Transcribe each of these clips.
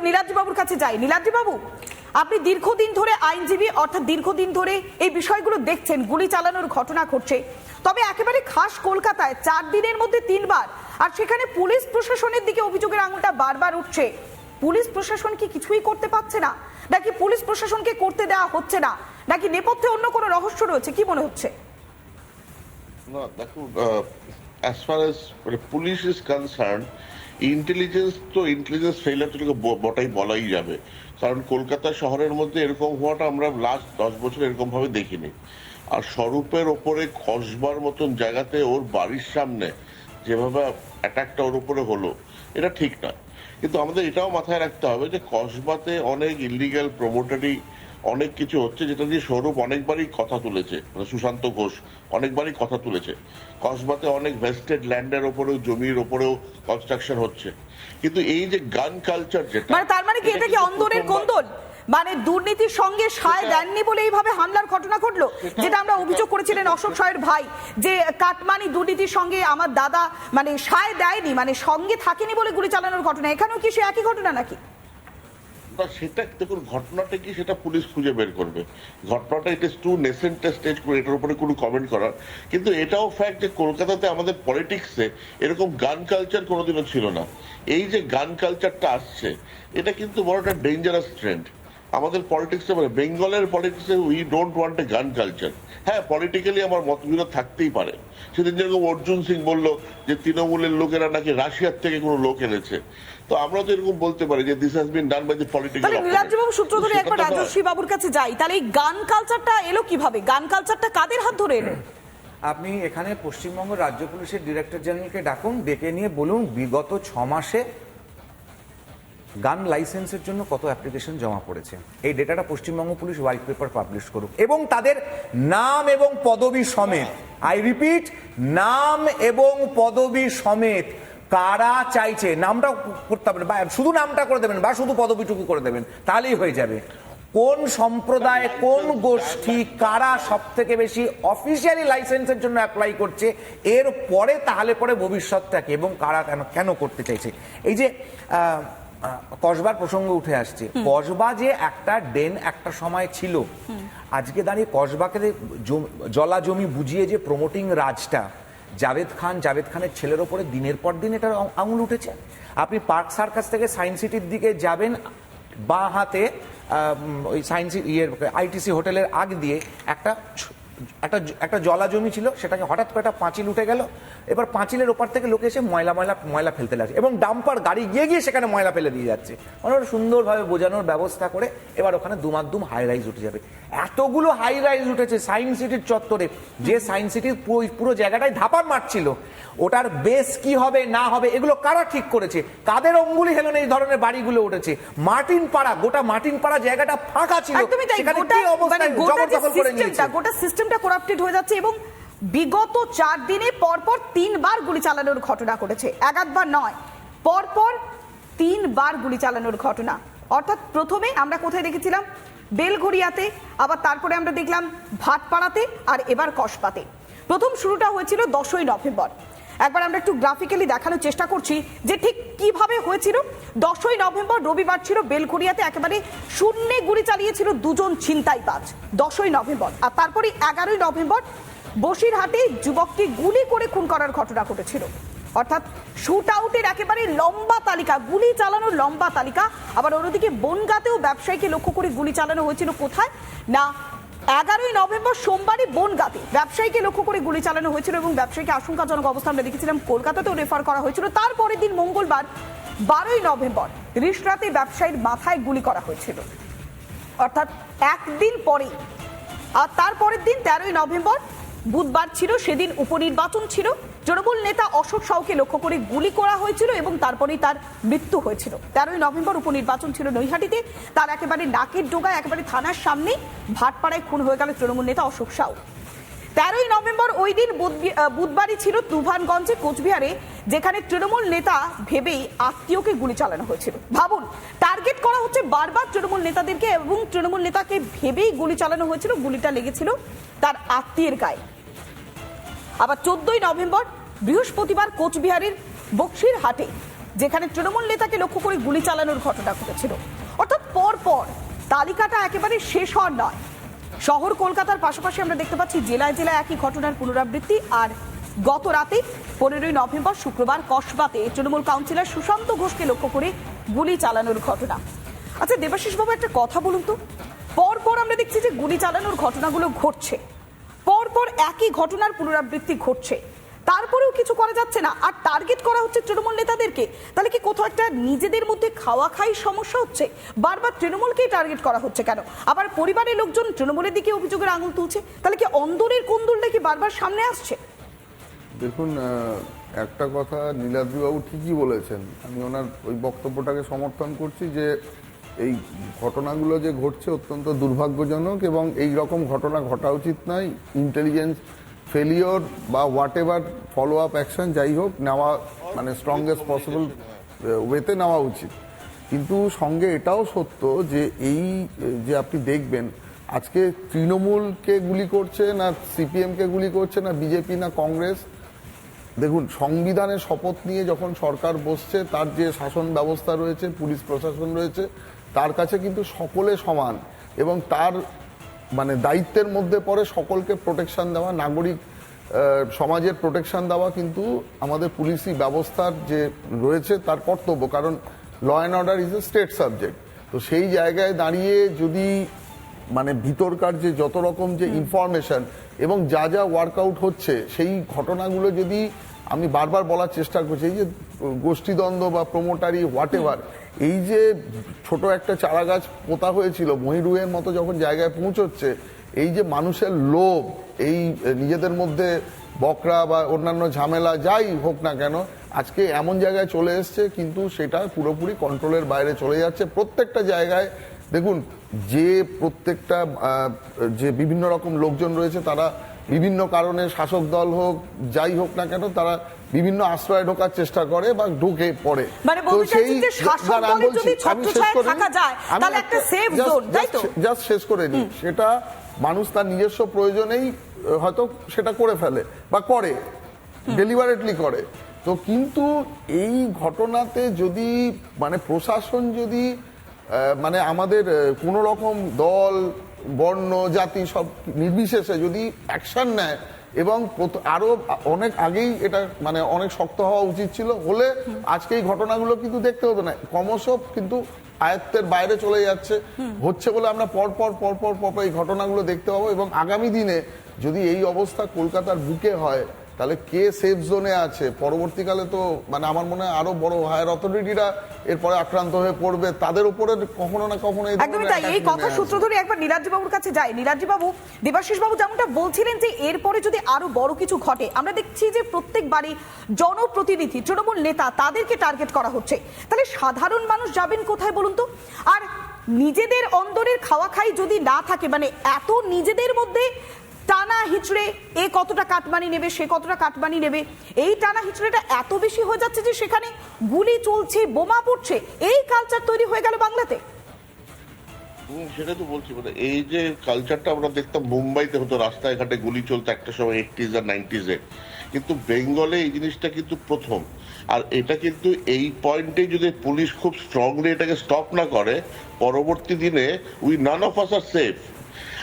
নীলাদ্রি বাবুর কাছে যাই। নীলাদ্রি বাবু, আপনি দীর্ঘদিন ধরে আইনজীবী, অর্থাৎ দীর্ঘদিন ধরে এই বিষয়গুলো দেখছেন, গুলি চালানোর ঘটনা ঘটছে, তবে একেবারে খাস কলকাতায় 4 দিনের মধ্যে 3 বার, আর সেখানে পুলিশ প্রশাসনের দিকে অভিযোগের আঙুলটা বারবার উঠছে। পুলিশ প্রশাসন কি কিছুই করতে পারছে না, নাকি পুলিশ প্রশাসনকে করতে দেওয়া হচ্ছে না, নাকি নেপথ্যে অন্য কোনো রহস্য রয়েছে, কি মনে হচ্ছে? না দেখুন, as far as police is concern, intelligence failure বটাই বলাই যাবে। কারণ কলকাতা শহরের মধ্যে এরকম হওয়াটা আমরা লাস্ট 10 বছর এরকম ভাবে দেখিনি। আর স্বরূপের ওপরে কসবার মতন জায়গাতে ওর বাড়ির সামনে যেভাবে অ্যাটাকটা ওর উপরে হলো, এটা ঠিক নয়। কিন্তু আমাদের এটাও মাথায় রাখতে হবে যে কসবাতে অনেক ইলিগাল প্রমোটারি অনেক কিছু হচ্ছে, যেটা দিয়ে স্বরূপ অনেকবারই কথা তুলেছে, মানে সুশান্ত ঘোষ অনেকবারই কথা তুলেছে। কসবাতে অনেক ভেস্টেড ল্যান্ডের ওপরেও, জমির ওপরেও কনস্ট্রাকশন হচ্ছে। কিন্তু এই যে গান কালচার, যেটা মানে তার মানে কি এটা কি অন্দরের কোন্দল, মানে দুর্নীতির সঙ্গে সায় দেননি বলে এইভাবে হামলার ঘটনা ঘটলো, যেটা আমরা অভিযোগ করেছিলেন অশোক সায়ের ভাই, যে কাটমানি দুর্নীতির সঙ্গে আমার দাদা মানে সায় দেয়নি, মানে সঙ্গে থাকেনি বলে গুলি চালানোর ঘটনা। এখানেও কি সে একই ঘটনা নাকি? সেটা দেখুন, ঘটনাটা কি সেটা পুলিশ খুঁজে বের করবে। ঘটনাটা it is to nascent stage করে এটার উপরে কোনো কমেন্ট করার। কিন্তু এটাও ফ্যাক্ট যে কলকাতাতে আমাদের পলিটিক্সে এরকম গান কালচার কোনোদিনও ছিল না। এই যে গান কালচারটা আসছে, এটা কিন্তু বড় একটা ডেঞ্জারাস ট্রেন্ড আমাদের পলিটিক্সে। মানে বেঙ্গলের পলিটিক্সে উই ডোন্ট ওয়ান্ট এ গান কালচার। হ্যাঁ, পলিটিক্যালি আমার মতবিরোধ থাকতেই পারে। সেদিন যেরকম অর্জুন সিং বললো যে তৃণমূলের লোকেরা নাকি রাশিয়ার থেকে কোনো লোক এনেছে, তো আমরা তো এরকম বলতে পারি যে this has been done by the political. Niladri বাবু, সূত্র ধরে একবার রাজশ্রী বাবুর কাছে যাই, তাহলে এই গান কালচারটা এলো কিভাবে? গান কালচারটা কাদের হাত ধরে এলো? আপনি এখানে পশ্চিমবঙ্গ রাজ্য পুলিশের ডিরেক্টর জেনারেলকে ডাকুন, ডেকে নিয়ে বলুন বিগত 6 মাসে গান লাইসেন্সের জন্য কত অ্যাপ্লিকেশন জমা পড়েছে। এই ডেটাটা পশ্চিমবঙ্গ পুলিশ হোয়াইট পেপার পাবলিশ করুক, এবং তাদের নাম এবং পদবি সমেত, আই রিপিট, নাম এবং পদবি সমেত কারা চাইছে, নামটা করতে হবে, বা শুধু নামটা করে দেবেন বা শুধু পদবিটুকু করে দেবেন, তাহলেই হয়ে যাবে। কোন সম্প্রদায়, কোন গোষ্ঠী, কারা সব থেকে বেশি অফিসিয়ালি লাইসেন্সের জন্য অ্যাপ্লাই করছে, এর পরে তাহলে পরে ভবিষ্যৎটাকে, এবং কারা কেন করতে চাইছে। এই যে কসবার প্রসঙ্গ উঠে আসছে, কসবা যে একটা ডেন একটা সময় ছিল, আজকে দাঁড়িয়ে কসবাকে জলা জমি বুঝিয়ে যে প্রমোটিং রাজটা জাভেদ খানের ছেলের ওপরে দিনের পর দিন এটার আঙুল উঠেছে। আপনি পার্ক সার্কাস থেকে সায়েন্স সিটির দিকে যাবেন, বাঁ হাতে ওই সায়েন্স আইটিসি হোটেলের আগ দিয়ে একটা জলা জমি ছিল, সেটাকে হঠাৎ করে একটা পাঁচিল উঠে গেল। এবার পাঁচিলের ওপার থেকে লোকে এসে ময়লা ফেলতে লাগছে, এবং ডাম্পার গাড়ি গিয়ে সেখানে ময়লা ফেলে দিয়ে যাচ্ছে। মানে সুন্দরভাবে বোঝানোর ব্যবস্থা করে এবার ওখানে দুমাদ্দুম হাই রাইজ উঠে যাবে। এতগুলো হাই রাইজ উঠেছে সায়েন্স সিটির চত্বরে, যে সায়েন্স সিটির পুরো জায়গাটাই ধাপার মারছিল। ওটার বেস কি হবে না হবে এগুলো কারা ঠিক করেছে? কাদের অঙ্গুলি হেলনে এই ধরনের বাড়িগুলো উঠেছে? গোটা মার্টিন পাড়া জায়গাটা ফাঁকা ছিল, গোটা সিস্টেমটা করাপ্টেড হয়ে যাচ্ছে। এবং বিগত 4 দিনে পরপর 3 বার গুলি চালানোর ঘটনা ঘটেছে, একবার নয়, পরপর 3 বার গুলি চালানোর ঘটনা। অর্থাৎ প্রথমে আমরা কোথায় দেখেছিলাম? বেলঘড়িয়াতে, আবার তারপরে আমরা দেখলাম ভাটপাড়াতে, আর এবার কসবাতে। প্রথম শুরুটা হয়েছিল 10ই নভেম্বর। একবার আমরা একটু গ্রাফিক্যালি দেখানোর চেষ্টা করছি যে ঠিক কিভাবে হয়েছিল। 10ই নভেম্বর রবিবার ছিল, বেলঘড়িয়াতে একেবারে শূন্যে গুলি চালিয়েছিল 2 জন ছিনতাইবাজ 10ই নভেম্বর। আর তারপরে 11ই নভেম্বর বসিরহাটে যুবককে গুলি করে খুন করার ঘটনা ঘটেছিল। অর্থাৎ শুট আউটের একেবারে লম্বা তালিকা, গুলি চালানোর লম্বা তালিকা। আবার অন্যদিকে বনগাঁতেও ব্যবসায়ীকে লক্ষ্য করে গুলি চালানো হয়েছিল। কোথায় না, 11ই নভেম্বর সোমবারই বনগাঁতে ব্যবসায়ীকে লক্ষ্য করে গুলি চালানো হয়েছিল, এবং ব্যবসায়ীকে আশঙ্কাজনক অবস্থা আমরা দেখেছিলাম। কলকাতাতেও রেফার করা হয়েছিল। তারপরের দিন মঙ্গলবার 12ই নভেম্বর রিশরাতে ব্যবসায়ীর মাথায় গুলি করা হয়েছিল, অর্থাৎ একদিন পরে। আর তারপরের দিন 13ই নভেম্বর বুধবার ছিল, সেদিন উপনির্বাচন ছিল। তৃণমূল নেতা অশোক সাউকে লক্ষ্য করে গুলি করা হয়েছিল, এবং তারপরেই তার মৃত্যু হয়েছিল। 13ই নভেম্বর উপনির্বাচন ছিল নৈহাটিতে, তার একেবারে নাকের ডোগায়, একেবারে থানার সামনেই ভাটপাড়ায় খুন হয়ে গেল তৃণমূল নেতা অশোক সাউ। 13ই নভেম্বর ওই দিন বুধবারই ছিল তুফানগঞ্জে, কোচবিহারে, যেখানে তৃণমূল নেতা ভেবেই আত্মীয়কে গুলি চালানো হয়েছিল। ভাবুন, টার্গেট করা হচ্ছে বারবার তৃণমূল নেতাদেরকে, এবং তৃণমূল নেতাকে ভেবেই গুলি চালানো হয়েছিল। গুলিটা লেগেছিল তার আত্মীয়ের গায়ে। আবার 14ই নভেম্বর বৃহস্পতিবার কোচবিহারের বক্সিরহাটে যেখানে তৃণমূল নেতাকে লক্ষ্য করে গুলি চালানোর ঘটনা ঘটেছিল। অর্থাৎ পরপর তালিকাটা একেবারে শেষ হওয়ার নয়। শহর কলকাতার পাশাপাশি আমরা দেখতে পাচ্ছি জেলায় জেলায় একই ঘটনার পুনরাবৃত্তি। আর গত রাতে 15ই নভেম্বর শুক্রবার কসবাতে তৃণমূল কাউন্সিলর সুশান্ত ঘোষকে লক্ষ্য করে গুলি চালানোর ঘটনা। আচ্ছা দেবাশিস বাবু, একটা কথা বলুন তো, পরপর আমরা দেখছি যে গুলি চালানোর ঘটনাগুলো ঘটছে, পরপর একই ঘটনার পুনরাবৃত্তি ঘটছে, তারপরেও কিছু করা যাচ্ছে না, আর টার্গেট করা হচ্ছে তৃণমূল নেতাদেরকে। তাহলে কি কোথাও একটা নিজেদের মধ্যে খাওয়া খাই সমস্যা হচ্ছে? বারবার তৃণমূলকেই টার্গেট করা হচ্ছে কেন? আবার পরিবারের লোকজন তৃণমূলের দিকে অভিযোগের আঙুল তুলছে। তাহলে কি অন্দরের কোন্দলটা কি বারবার সামনে আসছে? দেখুন, একটা কথা নীলাদ্রিবাবু ঠিকই বলেছেন, আমি ওনার ওই বক্তব্যটাকে সমর্থন করছি যে এই ঘটনাগুলো যে ঘটছে অত্যন্ত দুর্ভাগ্যজনক এবং এই রকম ঘটনা ঘটা উচিত নয়। ইন্টেলিজেন্স ফেলিওর বা what ever follow up action যাই হোক নেওয়া, মানে স্ট্রংগেস্ট পসিবল ওয়েতে নেওয়া উচিত। কিন্তু সঙ্গে এটাও সত্য যে এই যে আপনি দেখবেন আজকে তৃণমূলকে গুলি করছে না সিপিএমকে গুলি করছে না বিজেপি না কংগ্রেস। দেখুন, সংবিধানের শপথ নিয়ে যখন সরকার বসছে, তার যে শাসন ব্যবস্থা রয়েছে, পুলিশ প্রশাসন রয়েছে, তার কাছে কিন্তু সকলে সমান এবং তার মানে দায়িত্বের মধ্যে পড়ে সকলকে প্রোটেকশন দেওয়া, নাগরিক সমাজের প্রোটেকশন দেওয়া কিন্তু আমাদের পুলিশি ব্যবস্থার যে রয়েছে তার কর্তব্য, কারণ law and order is a state subject. তো সেই জায়গায় দাঁড়িয়ে যদি মানে ভিতরকার যে যত রকম যে ইনফরমেশন এবং যা যা ওয়ার্কআউট হচ্ছে সেই ঘটনাগুলো যদি আমি বারবার বলার চেষ্টা করছি, এই যে গোষ্ঠীদ্বন্দ্ব বা প্রমোটারি হোয়াট এভার, এই যে ছোট একটা চারা গাছ পোতা হয়েছিল মহিরুহের মতো যখন জায়গায় পৌঁছচ্ছে, এই যে মানুষের লোভ, এই নিজেদের মধ্যে বকরা বা অন্যান্য ঝামেলা যাই হোক না কেন, আজকে এমন জায়গায় চলে এসছে কিন্তু সেটা পুরোপুরি কন্ট্রোলের বাইরে চলে যাচ্ছে প্রত্যেকটা জায়গায়। দেখুন, যে প্রত্যেকটা যে বিভিন্ন রকম লোকজন রয়েছে তারা বিভিন্ন কারণে শাসক দল হোক যাই হোক না কেন তারা বিভিন্ন আশ্রয় ঢোকার চেষ্টা করে বা ঢুকে পড়ে। মানে বলতে চাইছেন যে শাসক দলের যদি ছত্রছায়ায় থাকা যায় তাহলে একটা সেফ জোন, তাই তো? জাস্ট শেষ করে নিই, সেটা মানুষ তার নিজস্ব প্রয়োজনেই হয়তো সেটা করে ফেলে বা করে, ডেলিভারেটলি করে। তো কিন্তু এই ঘটনাতে যদি মানে প্রশাসন যদি মানে আমাদের কোন রকম দল বর্ণ জাতি সব নির্বিশেষে যদি অ্যাকশন নেয় এবং আরো অনেক আগেই এটা মানে অনেক শক্ত হওয়া উচিত ছিল, হলে আজকে এই ঘটনাগুলো কিন্তু দেখতে হতো না। ক্রমশ কিন্তু আয়ত্তের বাইরে চলে যাচ্ছে, হচ্ছে বলে আমরা পরপর এই ঘটনাগুলো দেখতে পাবো। এবং আগামী দিনে যদি এই অবস্থা কলকাতার বুকে হয় তাহলে কে সেফ জোনে আছে, পরবর্তীকালে তো মানে আমার মনে হয় আরো বড় হায়ার অথরিটিরা এরপরে আক্রান্ত হয়ে পড়বে, তাদের উপরে কখনো না কখনো একদমই তাই। এই কথা সূত্র ধরে একবার নীলাদ্রি বাবুর কাছে যাই। নীলাদ্রি বাবু, দেবাশিস বাবু যেমনটা বলছিলেন যে এরপরে যদি আরো বড় কিছু ঘটে, আমরা দেখছি যে প্রত্যেকবারই জনপ্রতিনিধি তৃণমূল নেতা তাদেরকে টার্গেট করা হচ্ছে, তাহলে সাধারণ মানুষ যাবেন কোথায় বলুন তো? আর নিজেদের অন্দরের খাওয়া খাই যদি না থাকে, মানে এত নিজেদের মধ্যে টানা হিচড়ে, এ কতটা কাটমানি নেবে সে কতটা কাটমানি নেবে, এই টানা হিচড়েটা এত বেশি হয়ে যাচ্ছে যে সেখানে গুলি চলছে, বোমা পড়ছে, এই কালচার তৈরি হয়ে গেল বাংলাতে। সেটা তো বলছি, মানে এই যে কালচারটা আমরা দেখতাম মুম্বাইতে হতো, রাস্তায় ঘাটে গুলি চলতো একটা সময় 80s আর 90s এ, কিন্তু বেঙ্গলে এই জিনিসটা কিন্তু প্রথম। আর এটা কিন্তু এই পয়েন্টে যদি পুলিশ খুব স্ট্রংলি এটাকে স্টপ না করে, পরবর্তী দিনে we none of us are safe.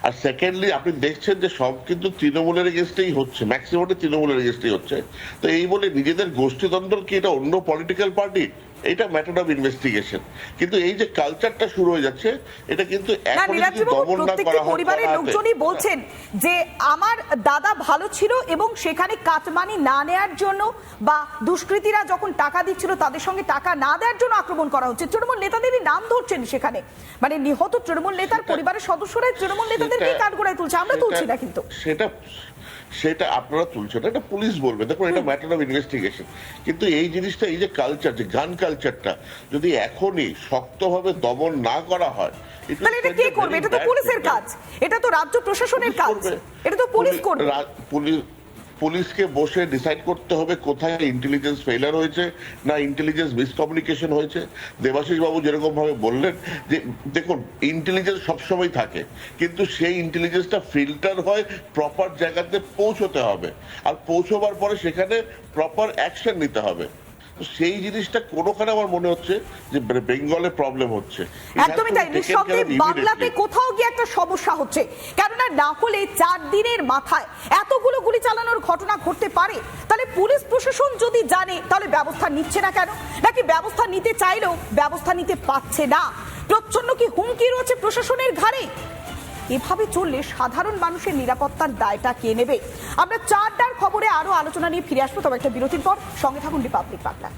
আর সেকেন্ডলি আপনি দেখছেন যে সব কিন্তু তৃণমূলের এগেনস্টেই হচ্ছে, ম্যাক্সিমামটা তৃণমূলের এগেনস্টেই হচ্ছে। তো এই বলে নিজেদের গোষ্ঠীদ্বন্দ্ব কি এটা অন্য পলিটিক্যাল পার্টি, এটা ম্যাটার অফ ইনভেস্টিগেশন। কিন্তু এই যে কালচারটা শুরু হয়ে যাচ্ছে, এটা কিন্তু এখনই যদি দমন না করা হয়, পরিবারের লোকজনই বলছেন যে আমার দাদা ভালো ছিল এবং সেখানে কাটমানি না নেয়ার জন্য বা দুষ্কৃতীরা যখন টাকা দিচ্ছিল তাদের সঙ্গে টাকা না দেওয়ার জন্য আক্রমণ করা হচ্ছে। তৃণমূল নেতাদেরই নাম ধরছেন সেখানে, মানে নিহত তৃণমূল নেতার পরিবারের সদস্যরাই তৃণমূল নেতাদেরকে কাঠগড়ায় তুলছে, আমরা তুলছি না। কিন্তু সেটা আপনারা তুলছেন, এটা পুলিশ বলবে, দেখুন এটা ম্যাটার অফ ইনভেস্টিগেশন। কিন্তু এই জিনিসটা, এই যে কালচার, যে গান কালচারটা যদি এখনই শক্তভাবে দমন না করা হয়, তাহলে এটা কে করবে? এটা তো পুলিশের কাজ, এটা তো রাজ্য প্রশাসনের কাজ, এটা তো পুলিশ করবে। পুলিশকে বসে ডিসাইড করতে হবে কোথায় ইন্টেলিজেন্স ফেইলার হয়েছে না ইন্টেলিজেন্স মিসকমিউনিকেশন হয়েছে। দেবাশিস বাবু যেরকম ভাবে বললেন যে দেখুন ইন্টেলিজেন্স সবসময় থাকে, কিন্তু সেই ইন্টেলিজেন্সটা ফিল্টার হয়, প্রপার জায়গাতে পৌঁছতে হবে, আর পৌঁছবার পরে সেখানে প্রপার অ্যাকশন নিতে হবে। তো সেই জিনিসটা কোনোখানে আমার মনে হচ্ছে যে বেঙ্গলে প্রবলেম হচ্ছে। একদমই তাই, নিঃসন্দেহে বাংলাতে কোথাও গিয়ে একটা সমস্যা হচ্ছে, কেননা না হলে 4 দিনের মাথায় এতগুলো গুলি চালানোর ঘটনা ঘটতে পারে। তাহলে পুলিশ প্রশাসন যদি জানে তাহলে ব্যবস্থা নিচ্ছে না কেন, নাকি ব্যবস্থা নিতে চাইলেও ব্যবস্থা নিতে পারছে না? প্রচ্ছন্ন কি হুমকি রয়েছে প্রশাসনের ঘাড়ে? এভাবে চললে সাধারণ মানুষের নিরাপত্তার দায়টা কে নেবে? আমরা 4টার খবরে আরো আলোচনা নিয়ে ফিরে আসবো, তবে একটা বিরতির পর। সঙ্গে থাকুন রিপাবলিক বাংলা।